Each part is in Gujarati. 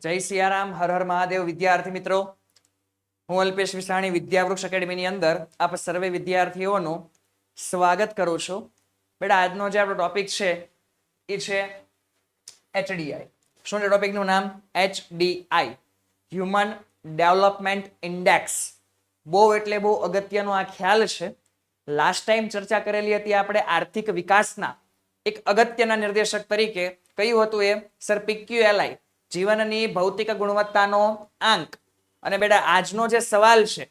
જય સિયારામ, હર હર મહાદેવ. વિદ્યાર્થી મિત્રો, હું અલ્પેશ વિસાણી વિદ્યાવૃક્ષ એકેડમીની અંદર આપ સર્વે વિદ્યાર્થીઓનું સ્વાગત કરું છું. બેટા, આજનો જે આપણો ટોપિક છે એ છે એચડીઆઈ. શું છે ટોપિકનું નામ? HDI, human development index. બહુ એટલે બહુ અગત્યનો આ ખ્યાલ છે. લાસ્ટ ટાઈમ ચર્ચા કરેલી હતી આપણે આર્થિક વિકાસના એક અગત્યના નિર્દેશક તરીકે. કયું હતું એ? સર PQLI, જીવનની ભૌતિક ગુણવત્તાનો આંક. અને બેટા, આજનો જે સવાલ છે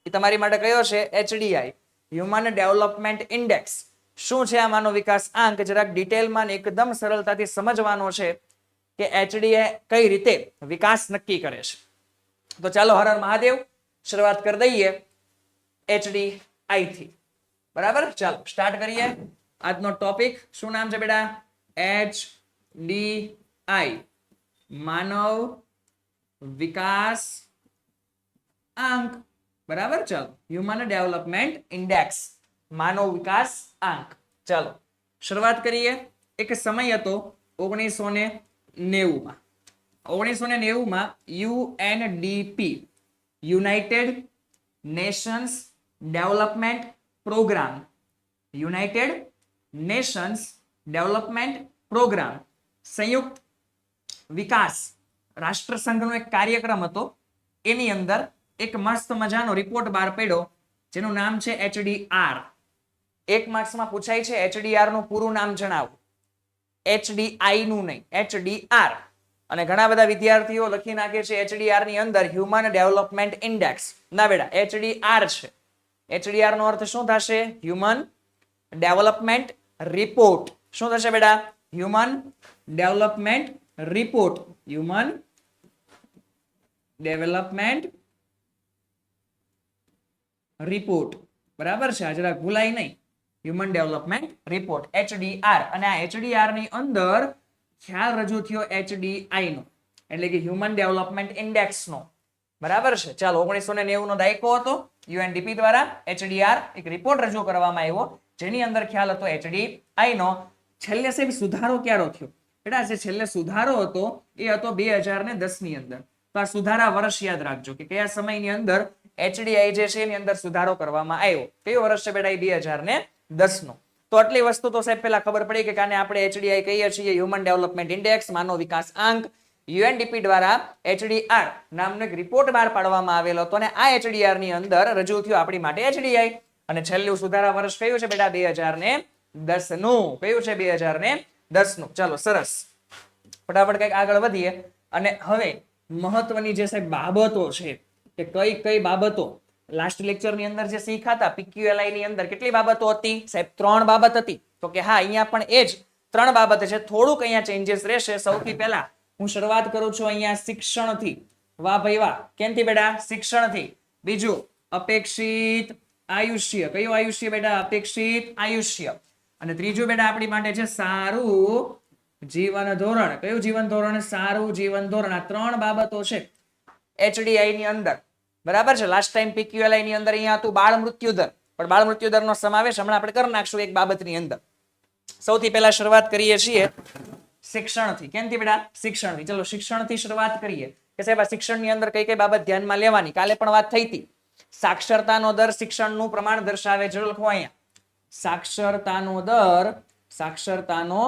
એ તમારી માટે કયો છે? HDI, human development index. શું છે આ માનવ વિકાસ આંક? જરાક ડિટેલમાં એકદમ સરળતાથી સમજવાનો છે કે એચડીઆઈ કઈ રીતે વિકાસ નક્કી કરે છે. તો ચાલો, હર હર મહાદેવ, શરૂઆત કરી દઈએ એચડીઆઈ થી. બરાબર, ચાલો સ્ટાર્ટ કરીએ આજનો ટોપિક. શું નામ છે બેટા? એચડીઆઈ, માનવ વિકાસ આંક. બરાબર, ચાલો, હ્યુમન ડેવલપમેન્ટ ઇન્ડેક્સ, માનવ વિકાસ આંક. ચાલો શરૂઆત કરીએ. એક સમય હતો 1990 માં. 1990 માં UNDP, United Nations Development Programme, United Nations Development Programme, સંયુક્ત વિકાસ રાષ્ટ્રસંઘનો એક કાર્યક્રમ હતો. એની અંદર એક મસ્ત મજાનો રિપોર્ટ બહાર પડ્યો જેનું નામ છે એચડીઆર. એક માર્ક્સમાં પૂછાય છે એચડીઆર નું પૂરું નામ જણાવો. એચડીઆઈ નું નહીં, એચડીઆર. અને ઘણા બધા વિદ્યાર્થીઓ લખી નાખે છે એચડીઆર ની અંદર હ્યુમન ડેવલપમેન્ટ ઇન્ડેક્સ. ના બેટા, એચડીઆર છે. એચડીઆર નો અર્થ શું થશે? Human development report. શું થશે બેટા? Human development report, human development report. બરાબર છે, આ જરાક ભૂલાય નહીં. Human development report, HDR. અને આ એચડીઆર ની અંદર ખ્યાલ રજૂ થયો એચડીઆઈ નો, એટલે કે હ્યુમન ડેવલપમેન્ટ ઇન્ડેક્સ નો. બરાબર છે, ચાલો. 1990 નો દાયકો હતો. યુએનડીપી દ્વારા એચડીઆર એક રિપોર્ટ રજૂ કરવામાં આવ્યો જેની અંદર ખ્યાલ હતો એચડીઆઈ નો. છેલ્લે સાહેબ સુધારો ક્યારે થયો? બેટા, જે છેલ્લે સુધારો હતો એ હતો 2010 ની અંદર. તો આ સુધારા વર્ષ યાદ રાખજો કે કયા સમયની અંદર એચડીઆઈ જે છે એની અંદર સુધારો કરવામાં આવ્યો. કયું વર્ષ છે બેટા? 2010 નો. તો આટલી વસ્તુ તો સાહેબ પહેલા ખબર પડી કે આને આપણે એચડીઆઈ કહીએ છીએ, હ્યુમન ડેવલપમેન્ટ ઇન્ડેક્સ, માનવ વિકાસ આંક. યુએનડીપી દ્વારા એચડીઆર નામનો એક રિપોર્ટ બહાર પાડવામાં આવેલો હતો અને આ એચડીઆર ની અંદર રજૂ થયું આપણી માટે એચડીઆઈ. અને છેલ્લું સુધારા વર્ષ કયું છે બેટા? 2010 નું. કયું છે? 2010 નું. ચાલો, સરસ. ફટાફટ કઈક આગળ વધીએ. અને હવે મહત્વની જે સાહેબ બાબતો છે કે કઈ કઈ બાબતો લાસ્ટ લેક્ચર ની અંદર જે શીખ્યા PQLI ની અંદર કેટલી બાબતો હતી સાહેબ? 3 બાબત હતી. તો કે હા, અહીંયા પણ એ જ 3 બાબત છે. થોડુંક અહીંયા ચેન્જીસ રહેશે. સૌથી પહેલા હું શરૂઆત કરું છું અહીંયા શિક્ષણથી. વાહ ભાઈ વાહ. કેમથી બેટા? શિક્ષણથી. બીજું, અપેક્ષિત આયુષ્ય. કયું આયુષ્ય બેટા? અપેક્ષિત આયુષ્ય. અને ત્રીજું બેટા આપણી માટે છે સારું જીવન ધોરણ. કયું જીવન ધોરણ? સારું જીવન ધોરણ. આ 3 બાબતો છે એચડીઆઈ ની અંદર. બરાબર છે. લાસ્ટ ટાઈમ PQLI ની અંદર અહીંયા હતું બાળ મૃત્યુદર, પણ બાળ મૃત્યુદરનો સમાવેશ હમણાં આપણે કરી નાખશું એક બાબતની અંદર. સૌથી પહેલા શરૂઆત કરીએ છીએ શિક્ષણથી. કેમથી બેટા? શિક્ષણથી. ચલો શિક્ષણથી શરૂઆત કરીએ કે સાહેબ આ શિક્ષણની અંદર કઈ કઈ બાબત ધ્યાનમાં લેવાની. કાલે પણ વાત થઈ હતી. સાક્ષરતાનો દર શિક્ષણનું પ્રમાણ દર્શાવે છે. લખો અહીંયા, સાક્ષરતાનો દર. સાક્ષરતાનો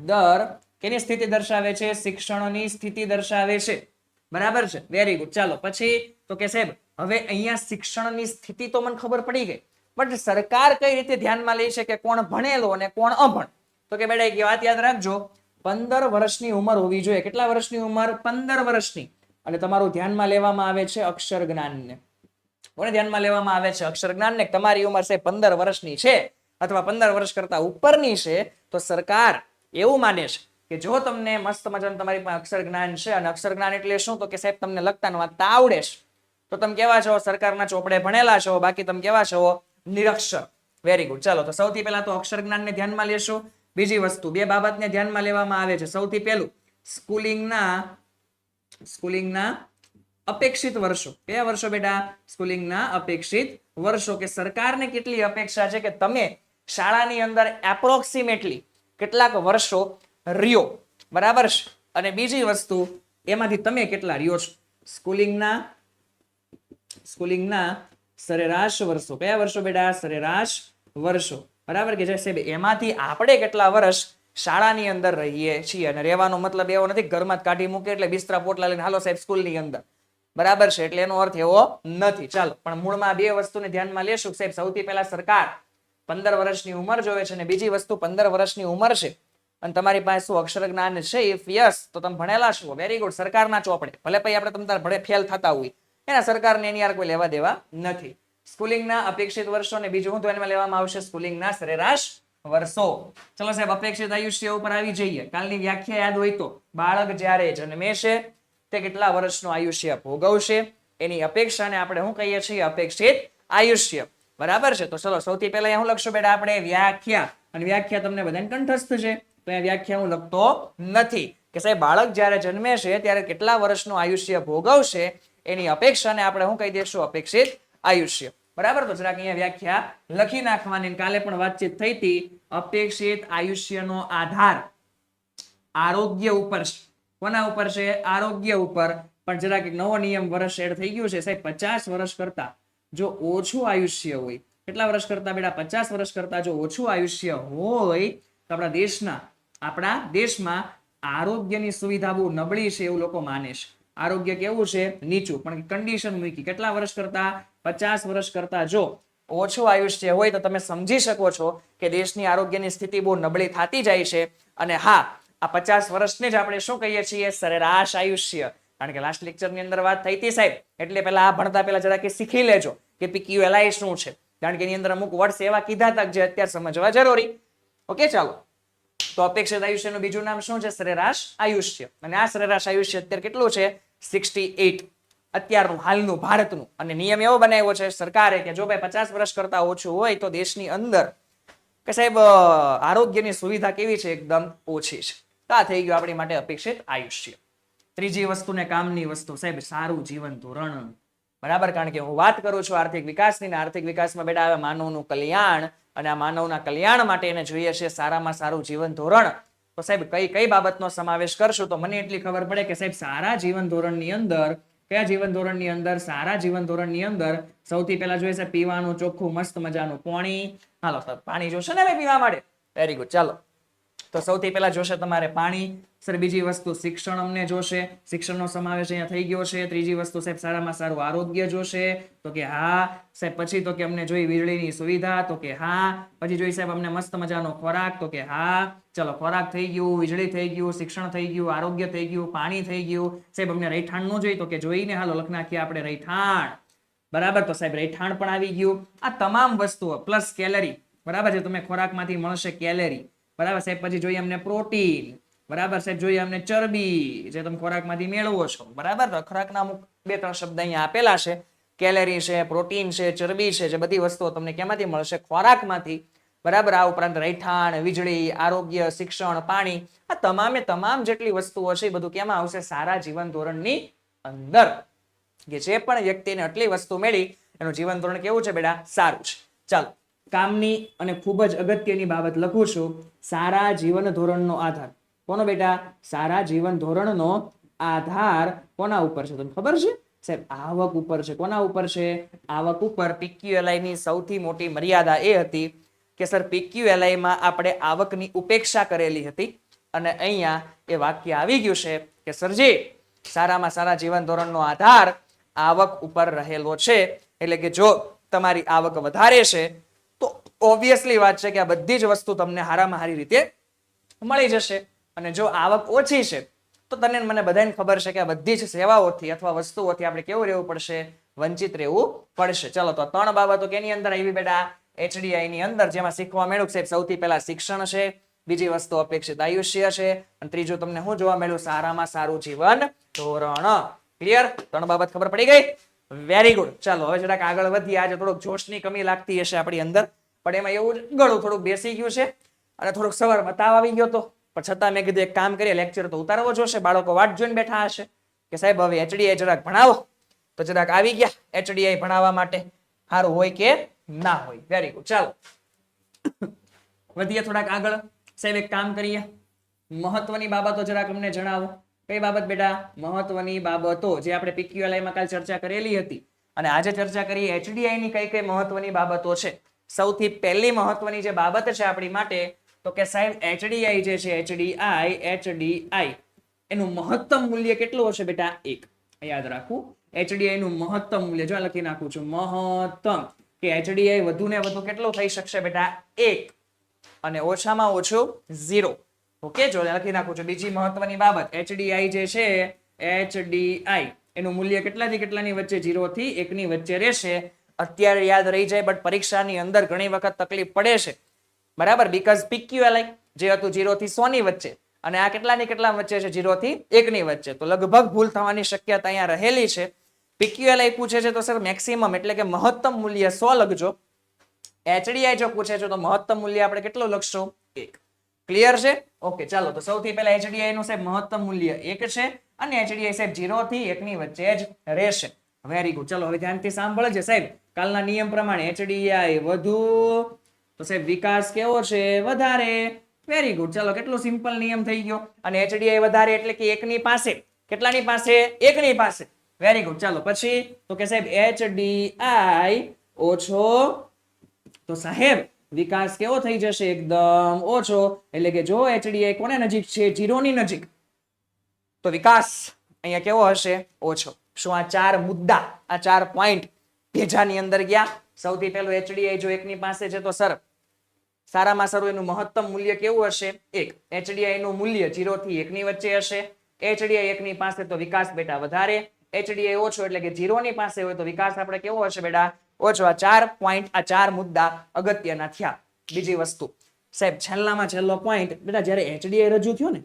દર કેની સ્થિતિ દર્શાવે છે? શિક્ષણની સ્થિતિ દર્શાવે છે. બરાબર છે, વેરી ગુડ. ચાલો પછી તો કે સાહેબ હવે અહીંયા શિક્ષણની સ્થિતિ તો મને ખબર પડી ગઈ, બટ સરકાર કઈ રીતે ધ્યાનમાં લે છે કે કોણ ભણેલો અને કોણ અભણ? તો કે બેટા એક વાત યાદ રાખજો, 15 વર્ષની ઉંમર હોવી જોઈએ. કેટલા વર્ષની ઉંમર? 15 વર્ષની. અને તમારું ધ્યાનમાં લેવામાં આવે છે અક્ષર જ્ઞાનને. કોને ધ્યાનમાં લેવામાં આવે છે? અક્ષર જ્ઞાનને. તમારી ઉંમર છે 15 વર્ષની છે અથવા 15 વર્ષ કરતા ઉપરની છે તો સરકાર એવું માને છે કે જો તમને મસ્ત મજાનું તમારી પાસે અક્ષર જ્ઞાન છે, અને અક્ષર જ્ઞાન એટલે શું? તો કે સાહેબ તમને લખતા ને વાંચતા આવડે છે, તો તમે કેવા છો? સરકારના ચોપડે ભણેલા છો. બાકી તમે કેવા છો? નિરક્ષર. Very good. ચાલો, તો સૌથી પહેલા તો અક્ષર જ્ઞાનને ધ્યાનમાં લેશો. બીજી વસ્તુ, 2 બાબતને ધ્યાનમાં લેવામાં આવે છે. સૌથી પહેલું સ્કૂલિંગના અપેક્ષિત વર્ષો. કયા વર્ષો બેટા? સ્કૂલિંગના અપેક્ષિત વર્ષો. કે સરકારને કેટલી અપેક્ષા છે કે તમે શાળાની અંદર એપ્રોક્સિમેટલી કેટલાક વર્ષો રહ્યો. બરાબર છે. અને બીજી વસ્તુ, એમાંથી તમે કેટલા રહ્યો છો. સ્કૂલિંગના સરેરાશ વર્ષો. કયા વર્ષો બેટા? સરેરાશ વર્ષો. બરાબર કે જે સાહેબ એમાંથી આપણે કેટલા વર્ષ શાળાની અંદર રહીએ છીએ. અને રહેવાનો મતલબ એવો નથી ઘરમાં જ કાઢી મૂકે એટલે બિસ્તરા પોટલા લઈને હાલો સાહેબ સ્કૂલની અંદર. બરાબર છે, એટલે એનો અર્થ એવો નથી. ચાલો, પણ મૂળમાં બે વસ્તુને ધ્યાનમાં લેશું સાહેબ. સૌથી પહેલા સરકાર 15 વર્ષની ઉંમર જોવે છે, અને બીજી વસ્તુ 15 વર્ષની ઉંમર છે અને તમારી પાસે શું અક્ષર જ્ઞાન છે? ઇફ યસ તો તમે ભણેલા છો, વેરી ગુડ. સરકારના ચોપડે ભલે પછી આપણે તમે ભણે ફેલ થતા હોય, એના સરકારને એની યાર કોઈ લેવા દેવા નથી. સ્કૂલિંગના અપેક્ષિત વર્ષો અને બીજું હું તો એમાં લેવામાં આવશે સ્કૂલિંગના સરેરાશ વર્ષો. ચલો સાહેબ, અપેક્ષિત આયુષ્ય ઉપર આવી જઈએ. કાલની વ્યાખ્યા યાદ હોય તો, બાળક જ્યારે જન્મે છે તે કેટલા વર્ષનું આયુષ્ય ભોગવશે એની અપેક્ષાને આપણે શું કહીએ છીએ? અપેક્ષિત આયુષ્ય. બરાબર છે. તો ચલો સૌથી પહેલા અહીંયા શું લખશું બેટા? આપણે વ્યાખ્યા. અને વ્યાખ્યા તમને બધાને કંઠસ્થ છે, તો અહીંયા વ્યાખ્યા હું લખતો નથી કે સાહેબ બાળક જ્યારે જન્મે છે ત્યારે કેટલા વર્ષનું આયુષ્ય ભોગવશે એની અપેક્ષાને આપણે શું કહી દઈશું? અપેક્ષિત આયુષ્ય. બરાબર. તો જરાક અહીંયા વ્યાખ્યા લખી નાખવાની. કાલે પણ વાતચીત થઈ હતી. અપેક્ષિત આયુષ્યનો આધાર આરોગ્ય ઉપર છે. કોના ઉપર છે? આરોગ્ય ઉપર. પણ જરાક એક નવો નિયમ વર્ષ એડ થઈ ગયું છે સાહેબ. 50 વર્ષ કરતા જો ઓછું આયુષ્ય હોય, કેટલા વર્ષ કરતા બેટા? 50 વર્ષ કરતા જો ઓછું આયુષ્ય હોય તો આપણા દેશમાં આરોગ્યની સુવિધા બહુ નબળી છે એવું લોકો માને છે. આરોગ્ય કેવું છે? નીચું. પણ કન્ડિશન મૂકી કેટલા વર્ષ કરતા? 50 વર્ષ કરતા જો ઓછું આયુષ્ય હોય તો તમે સમજી શકો છો કે દેશની આરોગ્યની સ્થિતિ બહુ નબળી થતી જાય છે. અને હા, આ 50 વર્ષને જ આપણે શું કહીએ છીએ? સરેરાશ આયુષ્ય. કારણ કે લાસ્ટ લેક્ચરની અંદર વાત થઈ હતી સાહેબ, એટલે પહેલા આ ભણતા પહેલા જરા કે શીખી લેજો કે PQLI શું છે. કારણ કે એની અંદર અમુક વર્ડ્સ એવા કીધા હતા જે અત્યારે સમજવા જરૂરી. ઓકે, ચાલો. તો અપેક્ષિત આયુષ્યનું બીજું નામ શું છે? સરેરાશ આયુષ્ય. અને આ સરેરાશ આયુષ્ય અત્યારે કેટલું છે? 68. અત્યારનું હાલનું ભારતનું. અને નિયમ એવો બનાવ્યો છે સરકારે કે જો ભાઈ 50 વર્ષ કરતા ઓછું હોય તો દેશની અંદર કે સાહેબ આરોગ્યની સુવિધા કેવી છે? એકદમ ઓછી છે. તો આ થઈ ગયું આપણી માટે અપેક્ષિત આયુષ્ય. ત્રીજી વસ્તુને કામની વસ્તુ સાહેબ, સારું જીવન ધોરણ. બરાબર. કારણ કે હું વાત કરું છું આર્થિક વિકાસની, ને આર્થિક વિકાસમાં બેટા આવે માનવનું કલ્યાણ. અને આ માનવના કલ્યાણ માટે એને જોઈએ છે સારામાં સારું જીવન ધોરણ. તો સાહેબ કઈ બાબતનો સમાવેશ કરશું? તો મને એટલી ખબર પડે કે સાહેબ સારા જીવન ધોરણની અંદર કયા જીવન ધોરણની અંદર? સારા જીવન ધોરણની અંદર સૌથી પહેલા જોઈએ છે પીવાનું ચોખ્ખું મસ્ત મજાનું પાણી. હાલો, પાણી જોશે ને ભાઈ પીવા માટે? Very good. ચાલો, તો સૌથી પહેલા જોશે તમારે પાણી. સર બીજી વસ્તુ શિક્ષણ અમને જોશે. શિક્ષણનો સમાવેશ અહીંયા થઈ ગયો છે. ત્રીજી વસ્તુ સાહેબ સારામાં સારું આરોગ્ય જોશે. તો કે હા સાહેબ. પછી તો કે અમને જોઈ વીજળીની સુવિધા. તો કે હા. પછી જોઈ સાહેબ અમને મસ્ત મજાનો ખોરાક. તો કે હા. ચલો, ખોરાક થઈ ગયું, વીજળી થઈ ગયું, શિક્ષણ થઈ ગયું, આરોગ્ય થઈ ગયું, પાણી થઈ ગયું. સાહેબ અમને રહેઠાણ નું જોઈ? તો કે જોઈને હાલો લખ નાખીએ આપણે રહેઠાણ. બરાબર. તો સાહેબ રહેઠાણ પણ આવી ગયું. આ તમામ વસ્તુઓ પ્લસ કેલરી. બરાબર છે. તમે ખોરાકમાંથી મળશે કેલરી. બરાબર સાહેબ. પછી જોઈએ અમને પ્રોટીન. બરાબર સાહેબ. જોઈએ અમને ચરબી જે તમે ખોરાકમાંથી મેળવો છો. બરાબર. તો ખોરાકના અમુક 2-3 શબ્દ અહીંયા આપેલા છે. કેલરી છે, પ્રોટીન છે, ચરબી છે, જે બધી વસ્તુઓ તમને કેમાંથી મળશે? ખોરાકમાંથી. બરાબર. આ ઉપરાંત રહેઠાણ, વીજળી, આરોગ્ય, શિક્ષણ, પાણી, આ તમામે તમામ જેટલી વસ્તુઓ છે એ બધું કેમાં આવશે? સારા જીવન ધોરણની અંદર. કે જે પણ વ્યક્તિને આટલી વસ્તુ મળી એનું જીવન ધોરણ કેવું છે બેટા? સારું છે. ચાલો, કામની અને ખૂબ જ અગત્યની બાબત લખું છું. સારા જીવન ધોરણનો આધાર કોનો બેટા? સારા જીવન ધોરણનો આધાર કોના ઉપર છે? તમને ખબર છે સાહેબ? આવક ઉપર છે. કોના ઉપર છે? આવક ઉપર. PQLI ની સૌથી મોટી મર્યાદા એ હતી કે સર PQLI માં આપણે આવકની ઉપેક્ષા કરેલી હતી. અને અહીંયા એ વાક્ય આવી ગયું છે કે સરજી સારામાં સારા જીવન ધોરણનો આધાર આવક ઉપર રહેલો છે. એટલે કે જો તમારી આવક વધારે છે તો ઓબ્વિયસલી વાત છે કે આ બધી જ વસ્તુ તમને હારામાં હારી રીતે મળી જશે. અને જો આવક ઓછી છે તો તને મને બધાને ખબર છે કે આ બધી જ સેવાઓથી અથવા વસ્તુઓથી આપણે કેવું રહેવું પડશે? વંચિત રહેવું પડશે. ચલો, તો 3 બાબતો કેની અંદર આવી બેટા? HDI ની અંદર. જેમાં શીખવા મળ્યું સાહેબ સૌથી પહેલા શિક્ષણ છે, બીજી વસ્તુ અપેક્ષિત આયુષ્ય છે, અને ત્રીજું તમને શું જોવા મળ્યું? સારામાં સારું જીવન ધોરણ. ક્લિયર? 3 બાબત ખબર પડી ગઈ? Very good. ચાલો હવે જરાક આગળ વધીએ. આજે થોડોક જોશની કમી લાગતી હશે આપણી અંદર, પણ એમાં એવું ગળું થોડુંક બેસી ગયું છે અને થોડુંક સવારમાં તાવ આવી ગયો હતો. પણ છતાં મેં કીધું એક કામ કરીએ, લેક્ચર તો ઉતારવો જોશે. બાળકો વાટ જોઈને બેઠા હશે કે સાહેબ હવે HDI જરાક ભણાવો. તો જરાક આવી ગયા HDI ભણાવવા માટે. સારું હોય કે ના હોય? Very good. ચાલો વધીએ થોડાક આગળ. સાહેબ એક કામ કરીએ, મહત્વની બાબતો જરાક અમને જણાવો. કઈ બાબત બેટા? મહત્વની બાબતો જે આપણે PQLI માં કાલ ચર્ચા કરેલી હતી અને આજે ચર્ચા કરી HDI ની કઈ કઈ મહત્વની બાબતો છે. સૌથી પહેલી મહત્વની જે બાબત છે આપણી માટે તો કે સાહેબ HDI જે છે HDI એનું મહત્તમ મૂલ્ય કેટલું હશે બેટા? 1. યાદ રાખવું, HDI નું મહત્તમ મૂલ્ય જો લખી નાખું છું, મહત્તમ કે HDI વધુ ને વધુ કેટલું થઈ શકશે બેટા? 1 અને ઓછામાં ઓછું 0. ઓકે, જો લખી નાખું છું. બીજી મહત્વની બાબત, HDI જે છે HDI એનું મૂલ્ય કેટલાથી કેટલાની વચ્ચે? 0 થી 1 ની વચ્ચે રહેશે. અત્યારે યાદ રહી જાય બટ પરીક્ષાની અંદર ઘણી વખત તકલીફ પડે છે, બરાબર? બીકોઝ PQLI જે હતું 0 થી 100 ની વચ્ચે અને આ કેટલાની કેટલા વચ્ચે છે? 0 થી 1 ની વચ્ચે. તો લગભગ ભૂલ થવાની શક્યતા અહીંયા રહેલી છે. PQLI પૂછે છે તો સર મેક્સિમમ એટલે કે મહત્તમ મૂલ્ય 100 લખજો. HDI જો પૂછે છે તો મહત્તમ મૂલ્ય આપણે કેટલું લખશું? 1. ક્લિયર છે? ઓકે, ચાલો તો સૌથી પહેલા HDI નું સાહેબ મહત્તમ મૂલ્ય 1 છે અને HDI સાહેબ 0 થી 1 ની વચ્ચે જ રહેશે. Very good. ચલો હવે ધ્યાનથી સાંભળજો સાહેબ. કાલના નિયમ પ્રમાણે HDI વધુ તો સાહેબ વિકાસ કેવો છે? વધારે. Very good. ચાલો કેટલો સિમ્પલ નિયમ થઈ ગયો. અને HDI વધારે એટલે કે 1 ની પાસે. કેટલાની પાસે? 1 ની પાસે. Very good. ચાલો પછી તો કે સાહેબ HDI ઓછો તો સાહેબ વિકાસ કેવો થઈ જશે? એકદમ ઓછો. એટલે કે જો HDI કોને નજીક છે? 0 ની નજીક, તો વિકાસ અહીંયા કેવો હશે? ઓછો. શું આ 4 મુદ્દા, આ 4 પોઈન્ટ ભેજાની અંદર ગયા? સૌથી પહેલું HDI જો 1 ની પાસે છે તો સર સારામાં સારું એનું મહત્તમ મૂલ્ય કેવું હશે? 1. HDI નું મૂલ્ય 0 થી 1 ની વચ્ચે હશે. HDI 1 ની પાસે તો વિકાસ બેટા વધારે. HDI ઓછો એટલે કે 0 ની પાસે હોય તો વિકાસ આપણે કેવો હશે બેટા? ઓછો. આ 4 પોઈન્ટ, આ 4 મુદ્દા અગત્યના થયા. બીજી વસ્તુ સાહેબ, છેલ્લામાં છેલ્લો પોઈન્ટ બેટા, જ્યારે HDI રજૂ થયો ને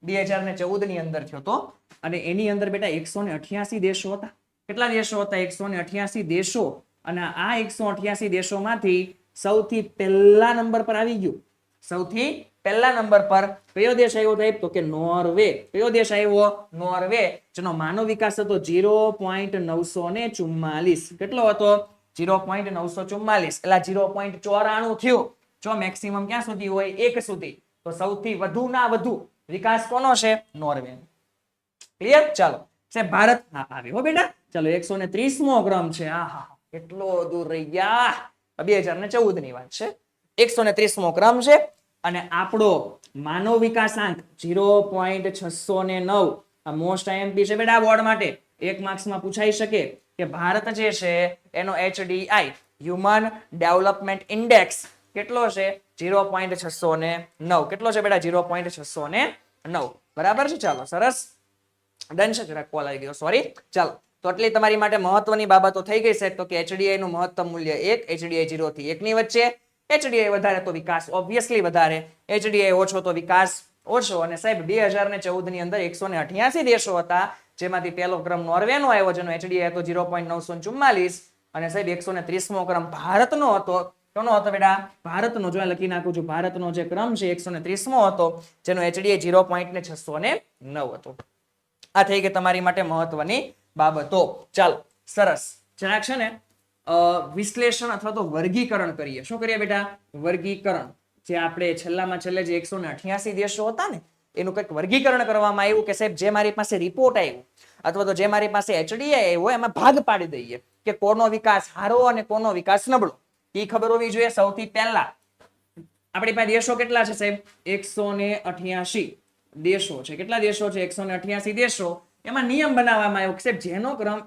2014 ની અંદર થયો તો, અને એની અંદર બેટા 188 દેશો હતા. કેટલા દેશો હતા? 188 દેશો. અને આ 188 દેશોમાંથી સૌથી પહેલા નંબર પર આવી ગયું. સૌથી પહેલા નંબર પર કયો દેશ આવ્યો સાહેબ? તો કે નોર્વે. કયો દેશ આવ્યો? નોર્વે, જેનો માનવ વિકાસ હતો 0.944. કેટલો હતો? 0.944. એટલે 0.94 થયું. જો મેક્સિમમ ક્યાં સુધી હોય? 1 સુધી. તો સૌથી વધુ ના વધુ વિકાસ કોનો છે? નોર્વે. ક્લિયર? ચાલો સાહેબ ભારત આવ્યો હો બેટા. ચાલો 130મો ક્રમ છે. આહા, કેટલો દૂર રહી ગયા. 2014 ની વાત છે. 130મો ક્રમ છે અને આપણો માનવ વિકાસાંક 0.609. આ મોસ્ટ IMP છે બેટા બોર્ડ માટે. 1 માર્ક્સમાં પૂછાઈ શકે કે ભારત જે છે એનો HDI હ્યુમન ડેવલપમેન્ટ ઇન્ડેક્સ કેટલો છે? 0.609. કેટલો છે બેટા? 0.609. બરાબર છે? ચાલો સરસ. ડન છે. જરા કોલ આવી ગયો, સોરી. ચાલો તો આટલી તમારી માટે મહત્વની બાબતો થઈ ગઈ છે. તો કે HDI નું મહત્તમ મૂલ્ય 1, HDI 0 થી 1 ની વચ્ચે. HDI વધારે તો વિકાસ ઓબ્વિયસલી વધારે. HDI ઓછો તો વિકાસ ઓછો. અને સાહેબ 2014 ની અંદર 188 દેશો હતા, જેમાંથી પહેલો ક્રમ નોર્વેનો આવ્યો જેનો HDI હતો 0.944. અને સાહેબ 130મો ક્રમ ભારતનો હતો. કોનો હતો બેટા? ભારતનો. જો લખી નાખું છું, ભારતનો જે ક્રમ છે 130મો હતો, જેનો HDI 0.609 હતો. આ થઈ ગઈ તમારી માટે મહત્વની બાબતો. ચાલો સરસ. જરાક છે ને વિશ્લેષણ અથવા તો વર્ગીકરણ કરીએ. શું કરીએ બેટા? વર્ગીકરણ. જે આપણે છેલ્લામાં છેલ્લે જે 188 દેશો હતા ને એનું કંઈક વર્ગીકરણ કરવામાં આવ્યું કે સાહેબ જે મારી પાસે રિપોર્ટ આવ્યો અથવા તો જે મારી પાસે HDI આવ્યો એમાં ભાગ પાડી દઈએ કે કોનો વિકાસ સારો અને કોનો વિકાસ નબળો. એ ખબર હોવી જોઈએ. સૌથી પહેલા આપણી પાસે દેશો કેટલા છે સાહેબ? 188 દેશો છે. કેટલા દેશો છે? 188 દેશો. એમાં નિયમ બનાવવામાં આવ્યો કે જેનો ક્રમ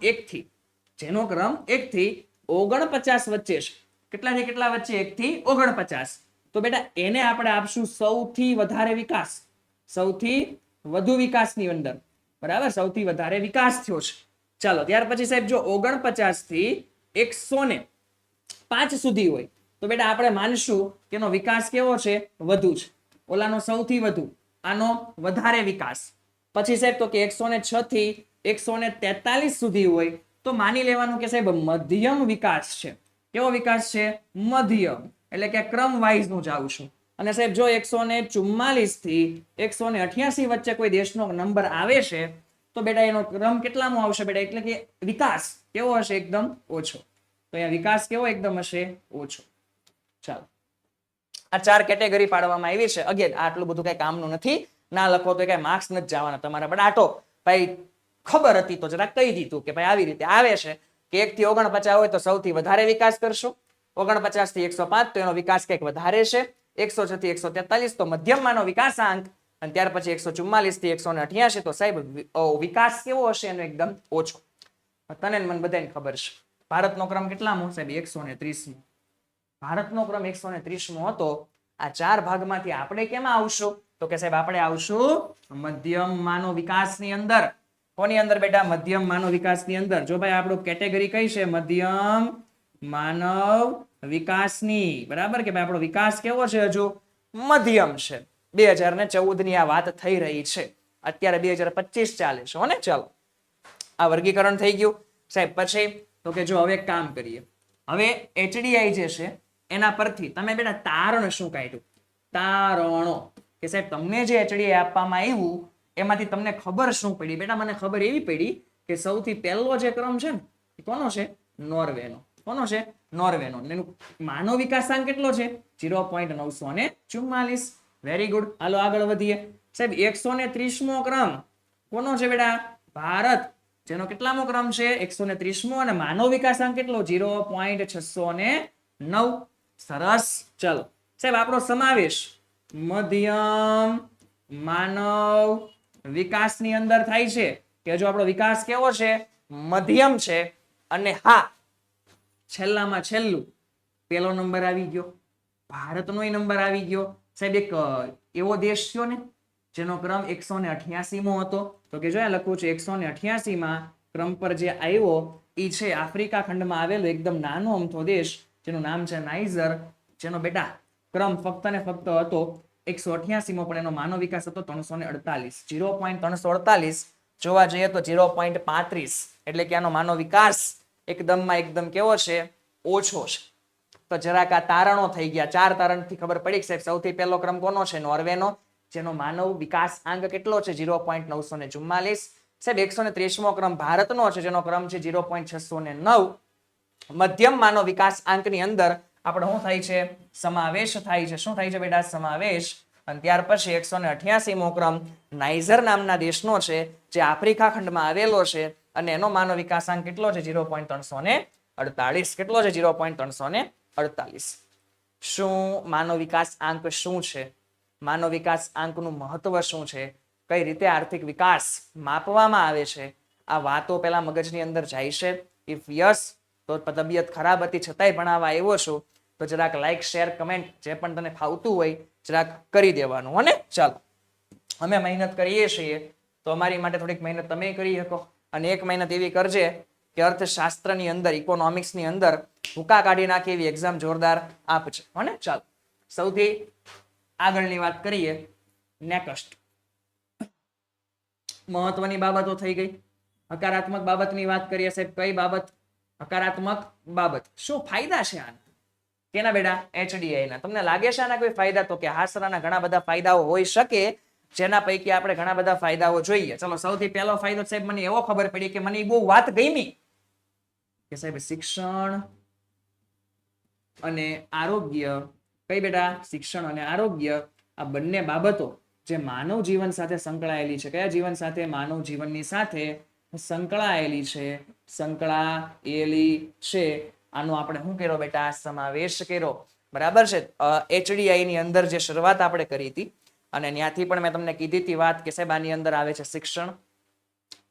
1 થી 49 વચ્ચે છે. કેટલાથી કેટલા વચ્ચે? 1 થી 49. તો બેટા એને આપણે આપશું સૌથી વધારે વિકાસ, સૌથી વધુ વિકાસની અંદર. બરાબર? સૌથી વધારે વિકાસ થયો છે. ચાલો ત્યાર પછી સાહેબ જો 49 થી 105 સુધી હોય તો બેટા આપણે માનશું કે એનો વિકાસ કેવો છે? વધુ છે. ઓલાનો સૌથી વધુ, આનો વધારે વિકાસ. પછી સાહેબ તો કે 106 થી 143 સુધી હોય તો માની લેવાનું કે સાહેબ મધ્યમ વિકાસ છે. કેવો વિકાસ છે? મધ્યમ. એટલે કે ક્રમ વાઇઝ હું જાઉં છું. અને સાહેબ જો 144 થી 188 વચ્ચે કોઈ દેશનો નંબર આવે છે તો બેટા એનો ક્રમ કેટલામાં આવશે બેટા? એટલે કે વિકાસ કેવો હશે? એકદમ ઓછો. તો અહીંયા વિકાસ કેવો એકદમ હશે? ઓછો. ચાલો આ 4 કેટેગરી પાડવામાં આવી છે. અગેન આટલું બધું કઈ કામનું નથી. ના લખો તો કઈ માર્ક્સ નથી જવાના તમારા. પણ આટો ભાઈ ખબર હતી તો જરા કહી દીધું કે ભાઈ આવી રીતે આવે છે કે 1 થી 49 હોય તો સૌથી વધારે વિકાસ કરશો, 49 થી 105 તો એનો વિકાસ કંઈક વધારે છે, 106 થી 143 તો મધ્યમમાંનો વિકાસાંક, અને ત્યાર પછી 144 થી 188 તો સાહેબ વિકાસ કેવો હશે એનો એકદમ ઓછો. તને મને બધાને ખબર છે ભારતનો ક્રમ કેટલામો સાહેબ 130મો. ભારતનો ક્રમ 130મો હતો. આ 4 ભાગમાંથી આપણે કેમાં આવશું તો કે સાહેબ આપણે આવશું મધ્યમ માનવ વિકાસની અંદર. કોની અંદર બેટા? મધ્યમ માનવ વિકાસની અંદર. જો ભાઈ આપણું કેટેગરી કઈ છે? મધ્યમ માનવ વિકાસની. બરાબર કે ભાઈ આપણો વિકાસ કેવો છે? હજુ મધ્યમ છે. 2014 ની આ વાત થઈ રહી છે, અત્યારે 2025 ચાલે છે હો ને. ચાલો આ વર્ગીકરણ થઈ ગયું સાહેબ. પછી તો કે જો હવે એક કામ કરીએ, હવે HDI જે છે એના પરથી તમે બેટા તારણ શું કાઢ્યું? તારણો કે સાહેબ તમને જે HDI આપવામાં આવ્યું એમાંથી તમને ખબર શું પડી? બેટા મને ખબર એવી પડી કે સૌથી પહેલો જે ક્રમ છે ને એ કોનો છે? નોર્વેનો. કોનો છે? નોર્વેનો. એનું માનવ વિકાસાંક કેટલો છે? 0.944. Very good. હાલો આગળ વધીએ સાહેબ. 130મો ક્રમ કોનો છે બેટા? ભારત. જેનો કેટલામો ક્રમ છે? 130મો. અને માનવ વિકાસાંક કેટલો? 0.609. સરસ. ચલો સાહેબ આપણો સમાવેશ મધ્યમ માનવ વિકાસની અંદર થાય છે કે જો આપણો વિકાસ કેવો છે? મધ્યમ છે. અને હા, છેલ્લામાં છેલ્લું પેલો નંબર આવી ગયો, ભારતનો નંબર આવી ગયો. સાહેબ એક એવો દેશ થયો ને જેનો ક્રમ 188મો હતો. તો કે જો આ લખું છું 188માં ક્રમ પર જે આવ્યો એ છે આફ્રિકા ખંડમાં આવેલો એકદમ નાનો અમથો દેશ જેનું નામ છે નાઇજર, જેનો બેટા ક્રમ ફક્ત ને ફક્ત હતો 188મો, પણ એનો માનવ વિકાસ હતો 348. 0.348 જોવા જઈએ તો 0.35, એટલે કે આનો માનવ વિકાસ એકદમ કેવો છે? ઓછો છે. તો જરાક આ તારણો થઈ ગયા. 4 તારણથી ખબર પડી કે સાહેબ સૌથી પહેલો ક્રમ કોનો છે? નોર્વેનો, જેનો માનવ વિકાસ આંક કેટલો છે? 0.944. સાહેબ 130મો ક્રમ ભારતનો છે જેનો ક્રમ છે 0.609. મધ્યમ માનવ વિકાસ આંકની અંદર આપણે શું થાય છે? સમાવેશ થાય છે. શું થાય છે બેટા? સમાવેશ. અને ત્યાર પછી 188મો ક્રમ નાઇજર નામના દેશનો છે જે આફ્રિકા ખંડમાં આવેલો છે અને એનો માનવ વિકાસાંક કેટલો છે? 0.348. કેટલો છે? 0.348. શું માનવ વિકાસ આંક શું છે? માનવ વિકાસ આંકનું મહત્વ શું છે? કઈ રીતે આર્થિક વિકાસ માપવામાં આવે છે? આ વાતો પેલા મગજની અંદર જાય છે? ઇફ યસ તો તબિયત ખરાબ હતી છતાંય ભણાવવા આવ્યો છું તો જરાક લાઈક, શેર, કમેન્ટ જે પણ તને ફાવતું હોય જરાક કરી દેવાનું હો ને. ચાલો અમે મહેનત કરીએ છીએ તો અમારી માટે થોડીક મહેનત તમે કરી શકો. અને એક મહેનત એવી કરજે કે અર્થશાસ્ત્રની અંદર, ઇકોનોમિક્સની અંદર ભૂકા કાઢી નાખે એવી એક્ઝામ જોરદાર આપજે હો ને. ચાલો સૌથી આગળની વાત કરીએ. નેક્સ્ટ મહત્વની બાબતો થઈ ગઈ. હકારાત્મક બાબતની વાત કરીએ સાહેબ. કઈ બાબત? હકારાત્મક બાબત. શું ફાયદા છે આના? કેના બેટા? HDI ના. તમને લાગે છે આના કોઈ ફાયદા? તો કે હા સર આના ઘણા બધા ફાયદાઓ હોઈ શકે, જેના પૈકી આપણે ઘણા બધા ફાયદાઓ જોઈએ. ચલો સૌથી પહેલો ફાયદો સાહેબ મને એવો ખબર પડી કે મને બહુ વાત ગમી કે સાહેબ શિક્ષણ અને આરોગ્ય. કઈ બેટા? શિક્ષણ અને આરોગ્ય. આ બંને બાબતો જે માનવ જીવન સાથે સંકળાયેલી છે. કયા જીવન સાથે? માનવ જીવનની સાથે સંકળાયેલી છે. સંકળાયેલી છે. આનો આપણે શું કર્યો બેટા? સમાવેશ કર્યો. બરાબર છે. HDI ની અંદર જે શરૂઆત આપણે કરી હતી અને ત્યાંથી પણ મેં તમને કીધી હતી વાત કે સાહેબ આની અંદર આવે છે શિક્ષણ,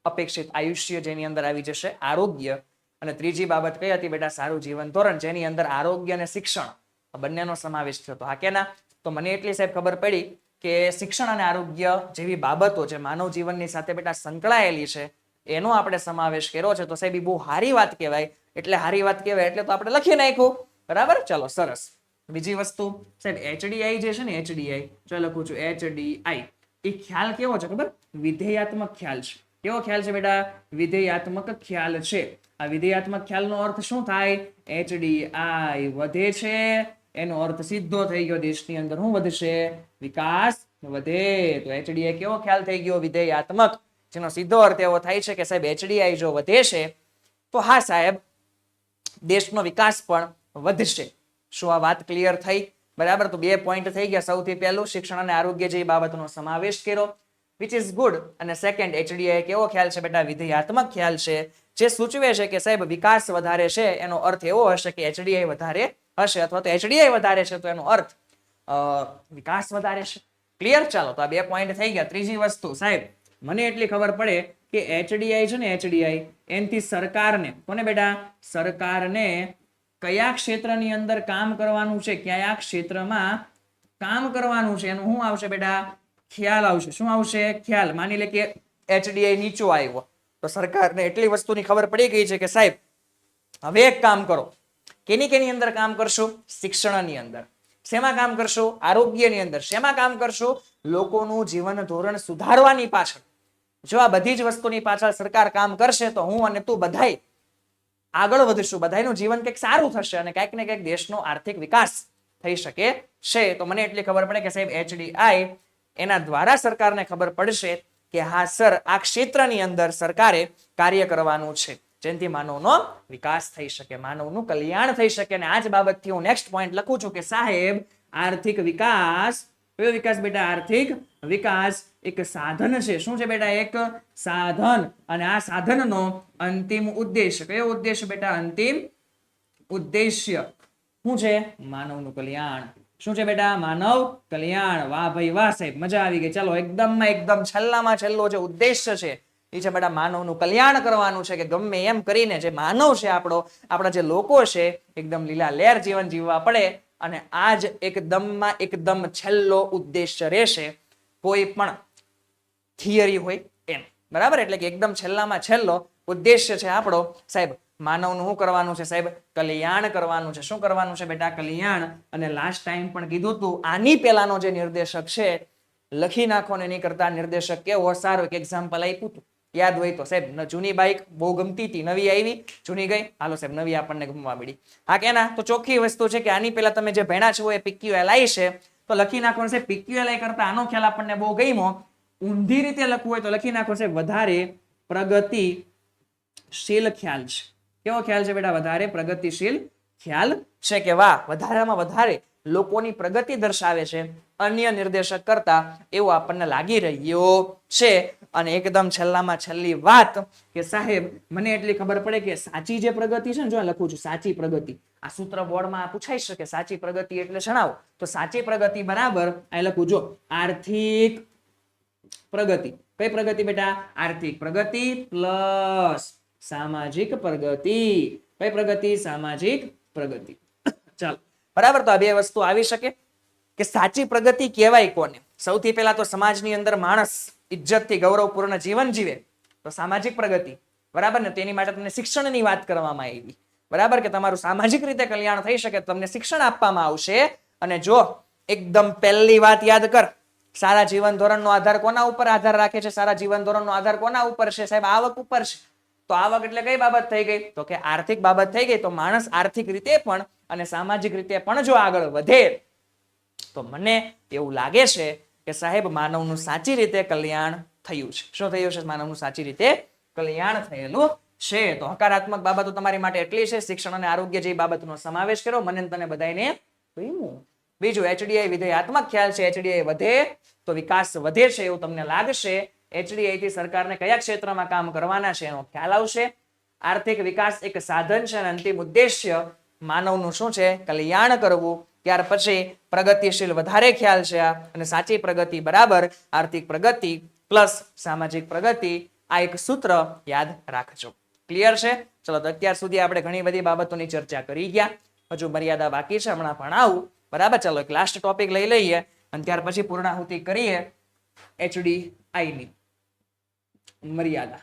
અપેક્ષિત આયુષ્ય જેની અંદર આવી જશે, આરોગ્ય, અને ત્રીજી બાબત કઈ હતી બેટા? સારું જીવન ધોરણ, જેની અંદર આરોગ્ય અને શિક્ષણ બંનેનો સમાવેશ થયો. હા કે ના? તો મને એટલી સાહેબ ખબર પડી કે શિક્ષણ અને આરોગ્ય જેવી બાબતો જે માનવ જીવનની સાથે બેટા સંકળાયેલી છે એનો આપણે સમાવેશ કર્યો છે. તો સાહેબ એ બહુ સારી વાત કહેવાય. એટલે સારી વાત કહેવાય એટલે તો આપણે લખી નાખ્યું. બરાબર. ચલો સરસ. બીજી વસ્તુ સાહેબ HDI જે છે ને, HDI જો લખું છું HDI, એ ખ્યાલ કેવો છે ખબર? વિધેયાત્મક ખ્યાલ છે. કેવો ખ્યાલ છે બેટા? વિધેયાત્મક ખ્યાલ છે. આ વિધેયાત્મક ખ્યાલનો અર્થ શું થાય? HDI વધે છે એનો અર્થ સીધો થઈ ગયો દેશની અંદર શું વધશે? વિકાસ વધે. તો HDI કેવો ખ્યાલ થઈ ગયો? વિધેયાત્મક, જેનો સીધો અર્થ એવો થાય છે કે સાહેબ HDI જો વધે છે તો હા સાહેબ દેશનો વિકાસ પણ વધશે. શું આ વાત ક્લિયર થઈ? બરાબર. તો 2 પોઈન્ટ થઈ ગયા. સૌથી પહેલું શિક્ષણ અને આરોગ્ય જેવી બાબતનો સમાવેશ કર્યો, વિચ ઇઝ ગુડ. અને સેકન્ડ, HDI કેવો ખ્યાલ છે બેટા? વિધેયાત્મક ખ્યાલ છે, જે સૂચવે છે કે સાહેબ વિકાસ વધારે છે એનો અર્થ એવો હશે કે HDI વધારે હશે, અથવા તો HDI વધારે છે તો એનો અર્થ વિકાસ વધારે છે. ક્લિયર? ચાલો, તો આ 2 પોઈન્ટ થઈ ગયા. ત્રીજી વસ્તુ સાહેબ, મને એટલી ખબર પડે કે HDI છે ને, HDI એનથી સરકારને, કોને બેટા? સરકારને કયા ક્ષેત્રની અંદર કામ કરવાનું છે, કયા ક્ષેત્રમાં કામ કરવાનું છે એનું શું આવશે બેટા? ખ્યાલ આવશે. શું આવશે? ખ્યાલ. માની લે કે HDI નીચો આવ્યો તો સરકારને એટલી વસ્તુની ખબર પડી ગઈ છે કે સાહેબ હવે એક કામ કરો. કેની અંદર કામ કરશું? શિક્ષણની અંદર. શેમાં કામ કરશું? આરોગ્યની અંદર. શેમાં કામ કરશું? લોકોનું જીવન ધોરણ સુધારવાની પાછળ. જો આ બધી જ વસ્તુની પાછળ સરકાર કામ કરશે તો હું અને તું બધાય આગળ વધીશું, બધાયનું જીવન કંઈક સારું થશે અને કંઈક ને કંઈક દેશનો આર્થિક વિકાસ થઈ શકે છે. તો મને એટલી ખબર પડે કે સાહેબ HDI એના દ્વારા સરકારને ખબર પડશે કે હા સર, આ ક્ષેત્રની અંદર સરકારે કાર્ય કરવાનું છે જેનાથી માનવનો વિકાસ થઈ શકે, માનવનું કલ્યાણ થઈ શકે. અને આ જ બાબતથી હું નેક્સ્ટ પોઈન્ટ લખું છું કે સાહેબ આર્થિક વિકાસ, કયો વિકાસ બેટા? આર્થિક વિકાસ એક સાધન છે. શું છે બેટા? એક સાધન. અને આ સાધનનો અંતિમ ઉદ્દેશ્ય, કયો ઉદ્દેશ્ય બેટા? અંતિમ ઉદ્દેશ્ય શું છે? માનવનું કલ્યાણ. શું છે બેટા? માનવ કલ્યાણ. વાહ ભાઈ વાહ સાહેબ, મજા આવી ગઈ. ચાલો, એકદમ છેલ્લામાં છેલ્લો જે ઉદ્દેશ્ય છે એ છે બેટા માનવનું કલ્યાણ કરવાનું છે, કે ગમે એમ કરીને જે માનવ છે આપણા જે લોકો છે એકદમ લીલા લહેર જીવન જીવવા પડે. અને આ જ એકદમ છેલ્લો ઉદ્દેશ્ય રહેશે કોઈ પણ થિયરી હોય એમ. બરાબર? એટલે કે એકદમ છેલ્લામાં છેલ્લો ઉદ્દેશ્ય છે આપણો સાહેબ માનવનું શું કરવાનું છે સાહેબ? કલ્યાણ કરવાનું છે. શું કરવાનું છે બેટા? કલ્યાણ. અને લાસ્ટ ટાઈમ પણ કીધું હતું, આની પહેલાનો જે નિર્દેશક છે લખી નાખો ને એની કરતા નિર્દેશક કેવો સારો એક એક્ઝામ્પલ આપ્યું હતું, યાદ હોય તો સાહેબ. જૂની બાઇક બહુ ગમતી હતી, નવી આવી, જૂની ગઈ, હાલો સાહેબ નવી આપણને ગમવા મળી. હા કે ના? તો ચોખ્ખી વસ્તુ છે કે આની પહેલા તમે જે ભણ્યા છો એ PQLI છે, તો લખી નાખો સાહેબ PQLI કરતા આનો ખ્યાલ આપણને બહુ ગમ્યો. ઊંધી રીતે લખવું હોય તો લખી નાખો સાહેબ વધારે પ્રગતિશીલ ખ્યાલ છે. કેવો ખ્યાલ છે બેટા? વધારે પ્રગતિશીલ ખ્યાલ છે. કે વાહ, વધારેમાં વધારે લોકોની પ્રગતિ દર્શાવે છે અન્ય નિર્દેશક કરતા, એવું આપણને લાગી રહ્યું છે. અને એકદમ છેલ્લામાં છેલ્લી વાત કે સાહેબ મને એટલી ખબર પડે કે સાચી જે પ્રગતિ છે ને, જો લખું છું સાચી પ્રગતિ, આ સૂત્ર બોર્ડમાં પૂછાઈ શકે સાચી પ્રગતિ એટલે જણાવો. તો સાચી પ્રગતિ બરાબર અહીં લખું જો આર્થિક પ્રગતિ. કઈ પ્રગતિ બેટા? આર્થિક પ્રગતિ પ્લસ સામાજિક પ્રગતિ. કઈ પ્રગતિ? સામાજિક પ્રગતિ. ચાલો, બરાબર. તો આ બે વસ્તુ આવી શકે કે સાચી પ્રગતિ કહેવાય કોને? સૌથી પહેલા તો સમાજની અંદર માણસ ઇજ્જતથી ગૌરવપૂર્ણ જીવન જીવે તો સામાજિક પ્રગતિ. બરાબર ને? તેની માટે તમને શિક્ષણની વાત કરવામાં આવી. બરાબર? કે તમારું સામાજિક રીતે કલ્યાણ થઈ શકે તમને શિક્ષણ આપવામાં આવશે. અને જો એકદમ પહેલી વાત યાદ કર, સારા જીવન ધોરણનો આધાર કોના ઉપર આધાર રાખે છે? સારા જીવન ધોરણનો આધાર કોના ઉપર છે સાહેબ? આવક ઉપર છે. તો આવક એટલે કઈ બાબત થઈ ગઈ? તો કે આર્થિક બાબત થઈ ગઈ. તો માણસ આર્થિક રીતે પણ અને સામાજિક રીતે પણ જો આગળ વધે તો મને એવું લાગે છે કે સાહેબ માનવનું સાચી રીતે કલ્યાણ થયું છે. શું થયું છે? માનવનું સાચી રીતે કલ્યાણ થયેલું છે. તો હકારાત્મક બાબતો તમારી માટે એટલી છે, શિક્ષણ અને આરોગ્ય જેવી બાબતનો સમાવેશ કર્યો. મને તને બધાને ગમ્યું. બીજું, HDI વિધેયાત્મક ખ્યાલ છે. HDI વધે તો વિકાસ વધે છે એવું તમને લાગશે. HDI થી સરકારને કયા ક્ષેત્રમાં કામ કરવાના છે એનો ખ્યાલ આવશે. આર્થિક વિકાસ એક સાધન છે અને અંતિમ ઉદ્દેશ્ય માનવનું શું છે? કલ્યાણ કરવું. ત્યાર પછી પ્રગતિશીલ વધારે ખ્યાલ છે આ. અને સાચી પ્રગતિ બરાબર આર્થિક પ્રગતિ પ્લસ સામાજિક પ્રગતિ. આ એક સૂત્ર યાદ રાખજો. ક્લિયર છે? ચલો, તો અત્યાર સુધી આપણે ઘણી બધી બાબતોની ચર્ચા કરી ગયા. હજુ મર્યાદા બાકી છે, હમણાં ભણાવું. બરાબર? ચાલો એક લાસ્ટ ટોપિક લઈ લઈએ અને ત્યાર પછી પૂર્ણાહુતિ કરીએ HDI ની મર્યાદા.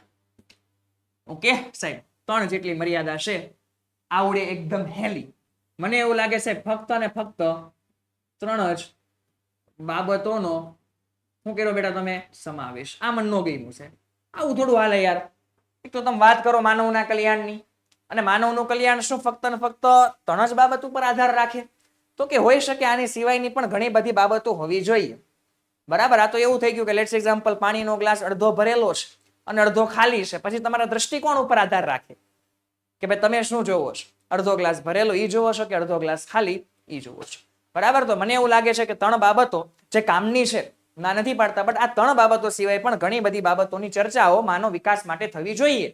ઓકે સાહેબ, 3 જેટલી મર્યાદા છે. આવડે એકદમ હેલી. મને એવું લાગે છે ફક્ત ને ફક્ત 3 જ બાબતોનો શું કર્યો બેટા તમે? સમાવેશ. આ મન નો ગમ્યું છે. આવું થોડું હાલે યાર. એક તો તમે વાત કરો માનવના કલ્યાણની, અને માનવનું કલ્યાણ શું ફક્ત ને ફક્ત 3 જ બાબત ઉપર આધાર રાખે? તો કે હોઈ શકે આની સિવાયની પણ ઘણી બધી બાબતો હોવી જોઈએ. બરાબર? આ તો એવું થઈ ગયું કે લેટ્સ એક્ઝામ્પલ પાણીનો ગ્લાસ અડધો ભરેલો છે અને અડધો ખાલી છે. પછી તમારા દ્રષ્ટિકોણ ઉપર આધાર રાખે કે ભાઈ તમે શું જોવો છો? અડધો ગ્લાસ ભરેલો ઈ જોવો છો કે અડધો ગ્લાસ ખાલી ઈ જોવો છો? બરાબર. તો મને એવું લાગે છે કે 3 બાબતો જે કામની છે, ના નથી પાડતા, બટ આ 3 બાબતો સિવાય પણ ઘણી બધી બાબતોની ચર્ચાઓ માનવ વિકાસ માટે થવી જોઈએ,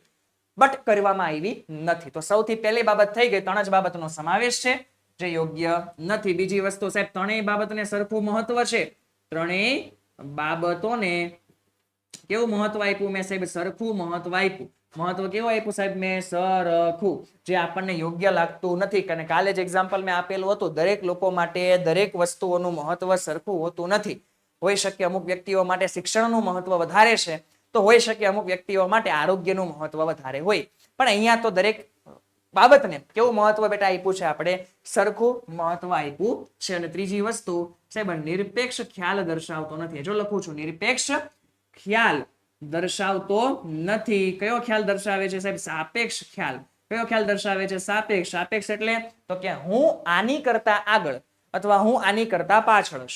બટ કરવામાં આવી નથી. તો સૌથી પહેલી બાબત થઈ ગઈ, 3 જ બાબતનો સમાવેશ છે, જે યોગ્ય નથી. બીજી વસ્તુ સાહેબ, 3 બાબતને સરખું મહત્વ છે. 3 બાબતોને કેવું મહત્વ આપ્યું મેં સાહેબ? સરખું મહત્વ આપ્યું. મહત્વ કેવું આપ્યું સાહેબ મેં? સરખું. જે આપણને યોગ્ય લાગતું નથી. અને કાલે જ એક્ઝામ્પલ મેં આપેલું હતું, દરેક લોકો માટે દરેક વસ્તુઓનું મહત્વ સરખું હોતું નથી. હોઈ શકે અમુક વ્યક્તિઓ માટે શિક્ષણનું મહત્વ વધારે છે, તો હોઈ શકે અમુક વ્યક્તિઓ માટે આરોગ્યનું મહત્વ વધારે હોય. પણ અહીંયા તો દરેક બાબતને કેવું મહત્વ બેટા આપ્યું છે? આપણે સરખું મહત્વ આપ્યું છે. અને ત્રીજી વસ્તુ સાહેબ, નિરપેક્ષ ખ્યાલ દર્શાવતો નથી. જો લખું છું, નિરપેક્ષ ખ્યાલ દર્શાવતો નથી. કયો ખ્યાલ દર્શાવે છે સાહેબ? સાપેક્ષ ખ્યાલ. કયો ખ્યાલ દર્શાવે છે? સાપેક્ષ. સાપેક્ષ એટલે તો કે હું આની કરતા આગળ અથવા હું આની કરતા પાછળ.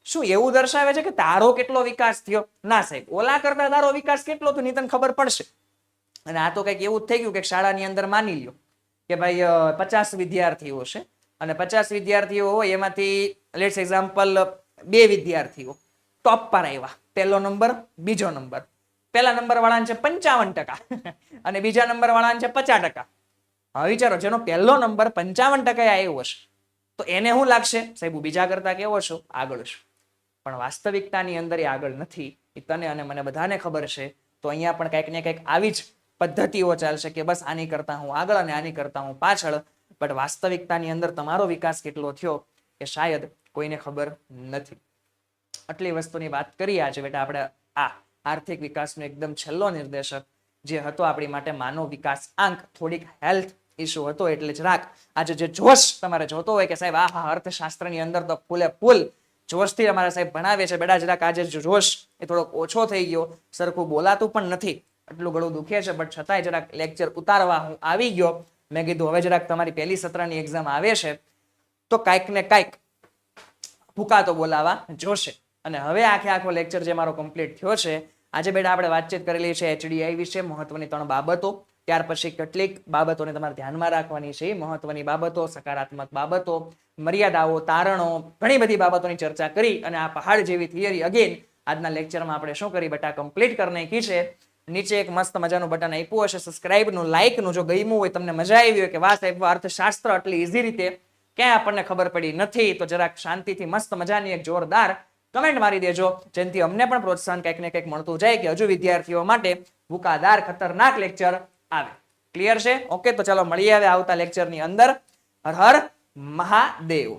શું એવું દર્શાવે છે કે તારો કેટલો વિકાસ થયો? ના સાહેબ, ઓલા કરતા તારો વિકાસ કેટલો થયો તને ખબર પડશે. અને આ તો કંઈક એવું જ થઈ ગયું કે શાળાની અંદર માની લ્યો કે ભાઈ 50 વિદ્યાર્થીઓ છે અને 50 વિદ્યાર્થીઓ હોય, એમાંથી લેટ્સ એક્ઝામ્પલ 2 વિદ્યાર્થીઓ ટોપ પર આવ્યા. પહેલો નંબર, બીજો નંબર. પહેલા નંબર વાળાને છે 55% અને બીજા નંબર વાળાને છે 50%. હવે વિચારો, જેનો પહેલો નંબર 55% આવ્યો હશે, તો એને શું લાગશે? સાહેબ હું બીજા કરતા કેવો છું? આગળ છું. પણ વાસ્તવિકતાની અંદર એ આગળ નથી. એ તને અને મને બધાને ખબર છે. તો અહીંયા પણ કંઈક ને કંઈક આવી જ પદ્ધતિઓ ચાલશે કે બસ આની કરતા હું આગળ અને આની કરતા હું પાછળ. બટ વાસ્તવિકતાની અંદર તમારો વિકાસ કેટલો થયો એ શાયદ કોઈને ખબર નથી. આટલી વસ્તુની વાત કરીએ આજે બેટા આપણે. આ આર્થિક વિકાસનો એકદમ છેલ્લો નિર્દેશક જે હતો આપણી માટે માનવ વિકાસ આંક. થોડીક હેલ્થ ઇસ્યુ હતો એટલે જ રાખ આજે જે જોશ તમારે જોતો હોય કે સાહેબ આ અર્થશાસ્ત્રની અંદર તો ફૂલે ફૂલ જોશથી અમારા સાહેબ ભણાવે છે, બેટા જરાક આજે જોશ એ થોડોક ઓછો થઈ ગયો, સરખું બોલાતું પણ નથી, એટલું ઘણું દુખે છે, બટ છતાંય જરાક લેક્ચર ઉતારવા હું આવી ગયો. મેં કીધું હવે જરાક તમારી પહેલી સત્રની એક્ઝામ આવે છે તો કાંઈક ને કાંઈક ભૂકા તો બોલાવા જોશે. અને હવે આખો લેક્ચર જે મારો કમ્પ્લીટ થયો છે, આજે બેટા આપણે વાતચીત કરેલી છે HDI વિશે, મહત્વની 3 બાબતો. ત્યાર પછી કેટલીક બાબતોને તમારે ધ્યાનમાં રાખવાની છે. મહત્વની બાબતો, સકારાત્મક બાબતો, મર્યાદાઓ, તારણો, ઘણી બધી બાબતોની ચર્ચા કરી અને આ પહાડ જેવી થિયરી અગેન આજના લેક્ચરમાં આપણે શું કરી બેટા? કમ્પ્લીટ કરી નાખી છે. નીચે એક મસ્ત મજાનું બટન આપ્યું હશે સબસ્ક્રાઇબનું, લાઇકનું. જો ગમ્યું હોય, તમને મજા આવી હોય કે વાહ સાહેબ અર્થશાસ્ત્ર આટલી ઈઝી રીતે ક્યાંય આપણને ખબર પડી નથી, તો જરાક શાંતિથી મસ્ત મજાની એક જોરદાર કમેન્ટ મારી દેજો, જેનાથી અમને પણ પ્રોત્સાહન કંઈક ને કંઈક મળતું જાય કે હજુ વિદ્યાર્થીઓ માટે ભૂકાદાર ખતરનાક લેક્ચર આવે. ક્લિયર છે? ઓકે, તો ચાલો મળીએ હવે આવતા લેક્ચરની અંદર. હર હર મહાદેવ.